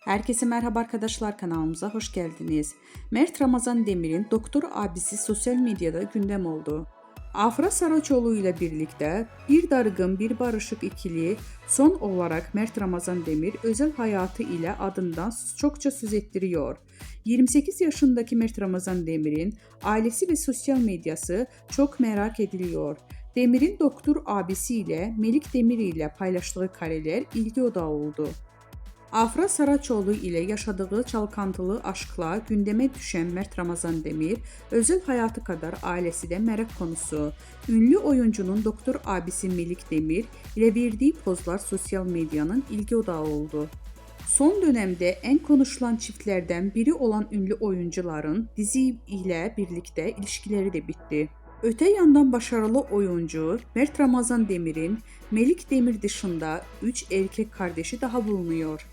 Herkese merhaba arkadaşlar, kanalımıza hoş geldiniz. Mert Ramazan Demir'in doktor abisi sosyal medyada gündem oldu. Afra Saraçoğlu ile birlikte bir dargın bir barışık ikili son olarak Mert Ramazan Demir özel hayatı ile adından çokça söz ettiriyor. 28 yaşındaki Mert Ramazan Demir'in ailesi ve sosyal medyası çok merak ediliyor. Demir'in doktor abisiyle Melik Demir ile paylaştığı kareler ilgi odağı oldu. Afra Saraçoğlu ile yaşadığı çalkantılı aşkla gündeme düşen Mert Ramazan Demir, özel hayatı kadar ailesi de merak konusu. Ünlü oyuncunun doktor abisi Melik Demir ile verdiği pozlar sosyal medyanın ilgi odağı oldu. Son dönemde en konuşulan çiftlerden biri olan ünlü oyuncuların dizi ile birlikte ilişkileri de bitti. Öte yandan başarılı oyuncu Mert Ramazan Demir'in Melik Demir dışında 3 erkek kardeşi daha bulunuyor.